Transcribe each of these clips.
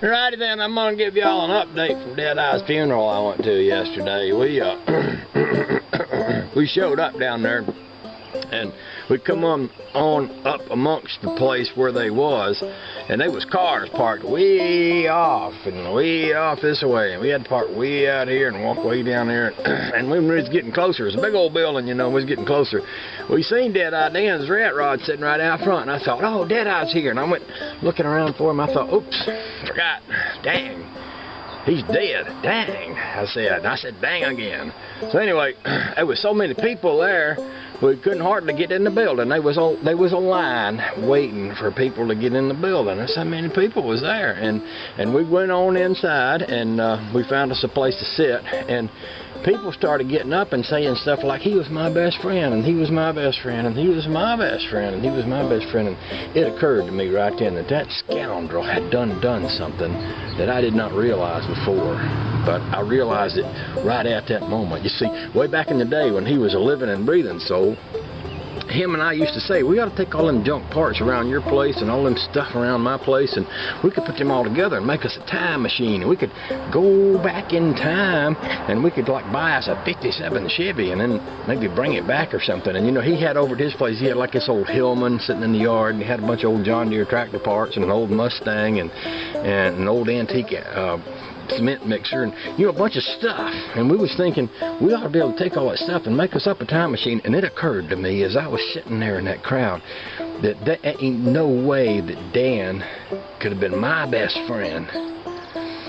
Righty then, I'm gonna give y'all an update from Deadeye's funeral I went to yesterday. We showed up down there, and we come on up amongst the place where they was, and there was cars parked way off this way, and we had to park way out here and walk way down there. And when we was getting closer, it's a big old building, you know, we was getting closer. We seen Deadeye Dan's rat rod sitting right out front, and I thought, oh, Deadeye's here. And I went looking around for him. I thought, oops, forgot, dang. He's dead. Dang, I said, dang again. So anyway, there was so many people there, we couldn't hardly get in the building. There was a line waiting for people to get in the building. That's how many people was there. And we went on inside, and we found us a place to sit. And people started getting up and saying stuff like, he was my best friend, and he was my best friend, and he was my best friend, and he was my best friend. And it occurred to me right then that that scoundrel had done something that I did not realize before. But I realized it right at that moment. You see, way back in the day when he was a living and breathing soul, him and I used to say, we ought to take all them junk parts around your place and all them stuff around my place, and we could put them all together and make us a time machine, and we could go back in time, and we could like buy us a 57 Chevy and then maybe bring it back or something. And you know, he had over at his place, he had like this old Hillman sitting in the yard, and he had a bunch of old John Deere tractor parts and an old Mustang and an old antique cement mixer, and you know, a bunch of stuff. And we was thinking we ought to be able to take all that stuff and make us up a time machine. And it occurred to me as I was sitting there in that crowd that there ain't no way that Dan could have been my best friend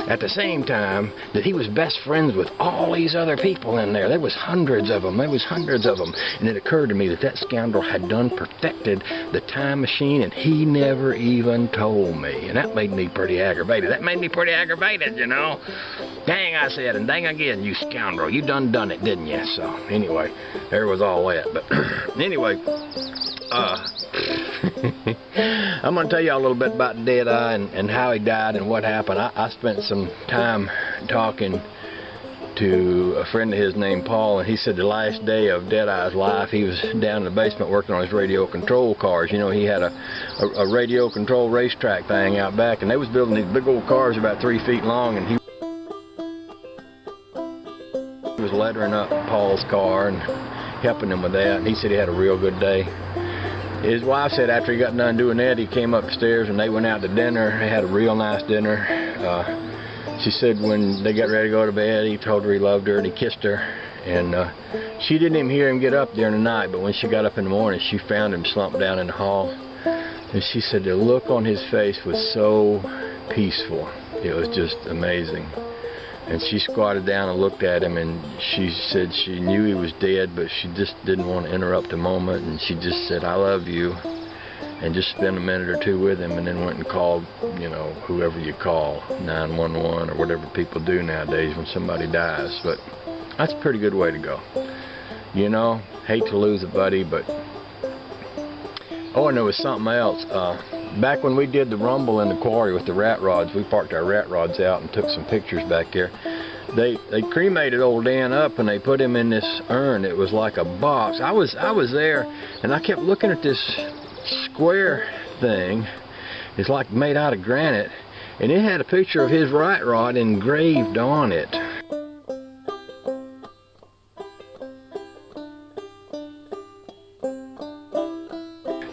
at the same time that he was best friends with all these other people in there. There was hundreds of them. And it occurred to me that that scoundrel had perfected the time machine, and he never even told me. And that made me pretty aggravated. You know. Dang, I said, and dang again, you scoundrel. You done it, didn't you? So, anyway, there was all that. But, anyway, I'm going to tell you a little bit about Deadeye and how he died and what happened. I spent some time talking to a friend of his named Paul, and he said the last day of Deadeye's life, he was down in the basement working on his radio control cars. You know, he had a radio control racetrack thing out back, and they was building these big old cars about 3 feet long, and he was lettering up Paul's car and helping him with that, and he said he had a real good day. His wife said after he got done doing that, he came upstairs and they went out to dinner. They had a real nice dinner. She said when they got ready to go to bed, he told her he loved her and he kissed her. And she didn't even hear him get up during the night, but when she got up in the morning, she found him slumped down in the hall. And she said the look on his face was so peaceful. It was just amazing. And she squatted down and looked at him, and she said she knew he was dead, but she just didn't want to interrupt the moment, and she just said, I love you, and just spent a minute or two with him, and then went and called, you know, whoever you call, 911 or whatever people do nowadays when somebody dies. But that's a pretty good way to go. You know, hate to lose a buddy, but oh, and there was something else. Back when we did the rumble in the quarry with the rat rods, we parked our rat rods out and took some pictures back there. They cremated old Dan up, and they put him in this urn. It was like a box. I was there, and I kept looking at this square thing. It's like made out of granite, and it had a picture of his rat rod engraved on it.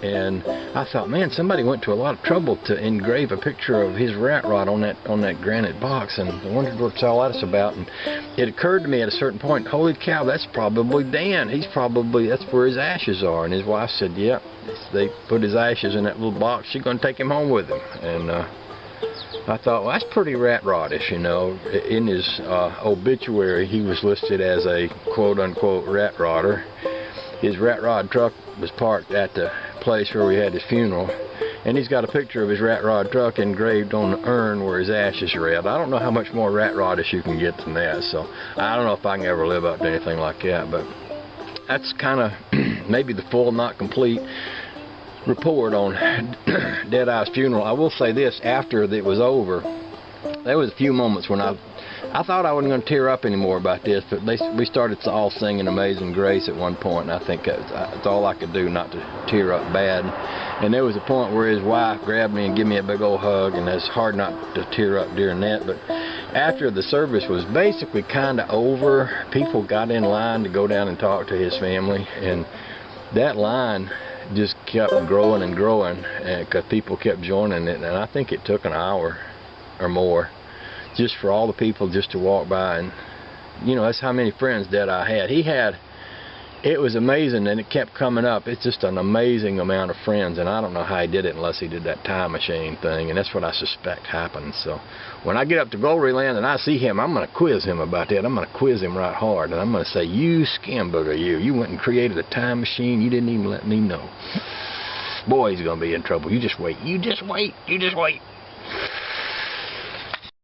And I thought, man, somebody went to a lot of trouble to engrave a picture of his rat rod on that granite box, and I wondered what all that's about. And it occurred to me at a certain point, holy cow, that's probably Dan. That's where his ashes are. And his wife said, yep, they put his ashes in that little box. She's going to take him home with him. And I thought, well, that's pretty rat rodish, you know. In his obituary, he was listed as a quote-unquote rat rodder. His rat rod truck was parked at the place where we had his funeral, and he's got a picture of his rat rod truck engraved on the urn where his ashes are at. I don't know how much more rat rodish you can get than that, so I don't know if I can ever live up to anything like that. But that's kind of maybe the full, not complete report on Deadeye's funeral. I will say this, after it was over, there was a few moments when I thought I wasn't going to tear up anymore about this, but we started all singing Amazing Grace at one point, and I think that's all I could do not to tear up bad. And there was a point where his wife grabbed me and gave me a big old hug, and it's hard not to tear up during that. But after the service was basically kind of over, people got in line to go down and talk to his family, and that line just kept growing and growing because people kept joining it. And I think it took an hour or more just for all the people just to walk by. And you know, that's how many friends that I had. It was amazing, and it kept coming up. It's just an amazing amount of friends, and I don't know how he did it unless he did that time machine thing, and that's what I suspect happened. So when I get up to Glory Land and I see him, I'm going to quiz him about that. I'm going to quiz him right hard, and I'm going to say, you scambooger, you went and created a time machine. You didn't even let me know. Boy, he's going to be in trouble. You just wait. You just wait. You just wait.